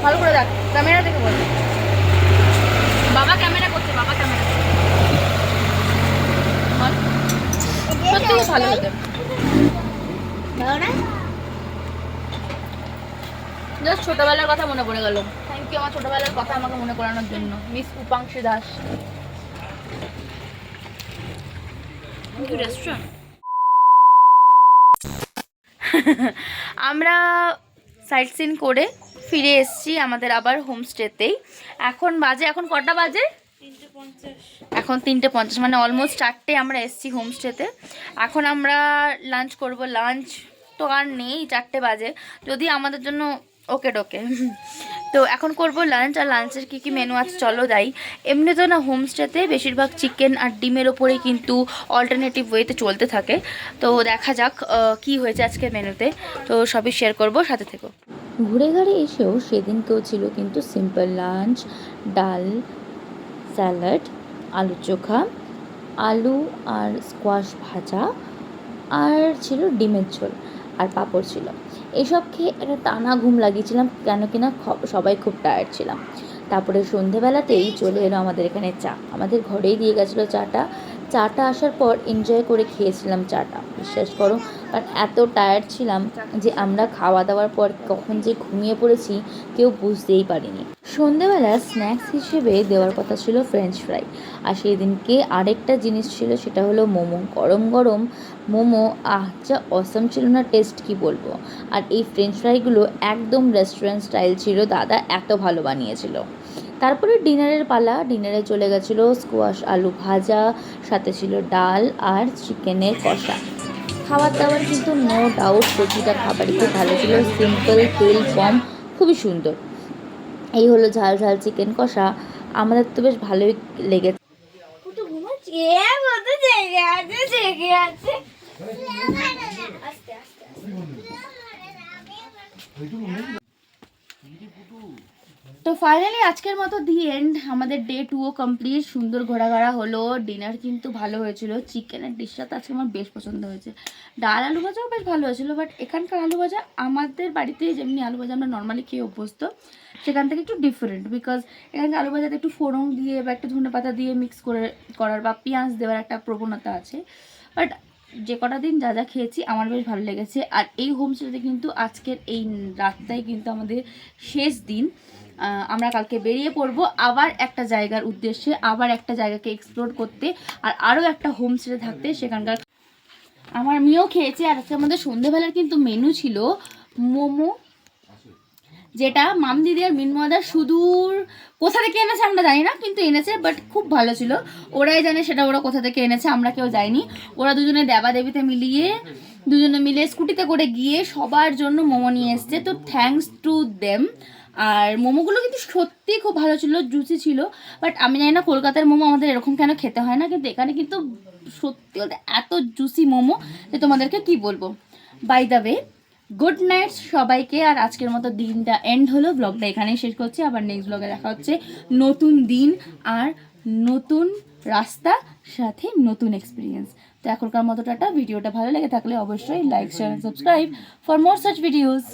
ভালো করে দেখ, ক্যামেরা থেকে বল। বাবা ক্যামেরা করছে, বাবা ক্যামেরা সত্যি ভালো হতো। জাস্ট ছোটবেলার কথা মনে পড়ে গেল। থ্যাংক ইউ আমার ছোটবেলার কথা আমাকে মনে করানোর জন্য, মিস উপাংশী দাস। রেস্টুরেন্ট আমরা সাইট সিন করে ফিরে এসেছি আমাদের আবার হোমস্টেতেই। এখন কটা বাজে? এখন 3:50, মানে অলমোস্ট 4টে আমরা এসেছি হোমস্টেতে। এখন আমরা লাঞ্চ করব। লাঞ্চ তো আর নেই, 4টে বাজে, যদি আমাদের জন্য ওকে ডোকে। তো এখন করব লাঞ্চ। আর লাঞ্চের কী মেনু আছে চলো যাই। এমনি তো না হোমস্টেতে বেশিরভাগ চিকেন আর ডিমের ওপরেই কিন্তু অল্টারনেটিভ ওয়েতে চলতে থাকে। তো দেখা যাক কি হয়েছে আজকে মেনুতে, তো সবই শেয়ার করব, সাথে থেকো। ঘুরে ঘাড়ে এসেও সেদিনকেও ছিল কিন্তু সিম্পল লাঞ্চ, ডাল, স্যালাড, আলু চোখা, আলু আর স্কোয়াশ ভাজা, আর ছিল ডিমের ঝোল, আর পাঁপড় ছিল। এসব খেয়ে একটা টানা ঘুম লাগিয়েছিলাম, কেন কিনা সবাই খুব টায়ার্ড ছিলাম। তারপরে সন্ধেবেলাতেই চলে এলো আমাদের এখানে চা। আমাদের ঘরেই দিয়ে গেছিলো চাটা। চাটা আসার পর এনজয় করে খেয়েছিলাম চাটা, বিশ্বাস করো। কারণ এত টায়ার্ড ছিলাম যে আমরা খাওয়া দাওয়ার পর কখন যে ঘুমিয়ে পড়েছি কেউ বুঝতেই পারিনি। সন্ধেবেলা স্ন্যাক্স হিসেবে দেওয়ার কথা ছিল ফ্রেঞ্চ ফ্রাই। আর সেই দিনকে আরেকটা জিনিস ছিল, সেটা হলো মোমো। গরম গরম মোমো, যা অসাম ছিল না, টেস্ট কি বলবো। আর এই ফ্রেঞ্চ ফ্রাইগুলো একদম রেস্টুরেন্ট স্টাইল ছিল, দাদা এত ভালো বানিয়েছিল। তারপরে ডিনারের পালা। ডিনারে চলে গেছিলো স্কোয়াশ আলু ভাজা, সাথে ছিল ডাল আর চিকেনের কষা। খাবার দাবার কিন্তু নো ডাউট প্রতিটা খাবারই খুব ভালো ছিল, সিম্পল, তেল কম, খুবই সুন্দর। এই হলো ঝাল ঝাল চিকেন কষা, আমাদের তো বেশ ভালোই লেগেছে। তো ফাইনালি আজকের মতো দি এন্ড। আমাদের ডে 2ও কমপ্লিট, সুন্দর ঘোরাঘোরা হলো। ডিনার কিন্তু ভালো হয়েছিল। চিকেনের ডিশটা তো আজকে আমার বেশ পছন্দ হয়েছে। ডাল আলু ভাজাও বেশ ভালো হয়েছিল, বাট এখানকার আলু ভাজা আমাদের বাড়িতে যেমনি আলু ভাজা আমরা নর্মালি খেয়ে অভ্যস্ত, সেখান থেকে একটু ডিফারেন্ট। বিকজ এখানকার আলু ভাজাতে একটু ফোড়ন দিয়ে বা একটু ধনে পাতা দিয়ে মিক্স করার বা পেঁয়াজ দেওয়ার একটা প্রবণতা আছে। বাট যে কটা দিন যা যা খেয়েছি আমার বেশ ভালো লেগেছে। আর এই হোমস্টেতে কিন্তু আজকের এই রাতটাই কিন্তু আমাদের শেষ দিন। আমরা কালকে বেরিয়ে পড়বো আবার একটা জায়গার উদ্দেশ্যে, আবার একটা জায়গাকে এক্সপ্লোর করতে, আর আরও একটা হোমস্টে থাকতে সেখানকার। আমার মেয়েও খেয়েছে। আর আজকে আমাদের সন্ধ্যেবেলার কিন্তু মেনু ছিল মোমো, যেটা মাম দিদি আর মিনময়দার সুদূর কোথা থেকে এনেছে আমরা জানি না, কিন্তু এনেছে, বাট খুব ভালো ছিল। ওরাই জানে সেটা ওরা কোথা থেকে এনেছে, আমরা কেউ যাইনি। ওরা দুজনে দেবাদেবীতে দুজনে মিলে স্কুটিতে করে গিয়ে সবার জন্য মোমো নিয়ে এসছে। তো থ্যাঙ্কস টু দেম। আর মোমোগুলো কিন্তু সত্যি খুব ভালো ছিল, জুসি ছিল। বাট আমি জানি না কলকাতার মোমো আমাদের এরকম কেন খেতে হয় না, কিন্তু এখানে কিন্তু সত্যি বলতে এত জুসি মোমো যে তোমাদেরকে কি বলবো। By the way, good night সবাইকে। আর আজকের মতো দিনটা এন্ড হলো, ব্লগটা এখানেই শেষ করছি। আবার নেক্সট ব্লগে দেখা হচ্ছে নতুন দিন আর নতুন রাস্তা, সাথে নতুন এক্সপিরিয়েন্স। তো এখনকার মতো টাটা। ভিডিওটা ভালো লেগে থাকলে অবশ্যই like, share, subscribe for more such videos.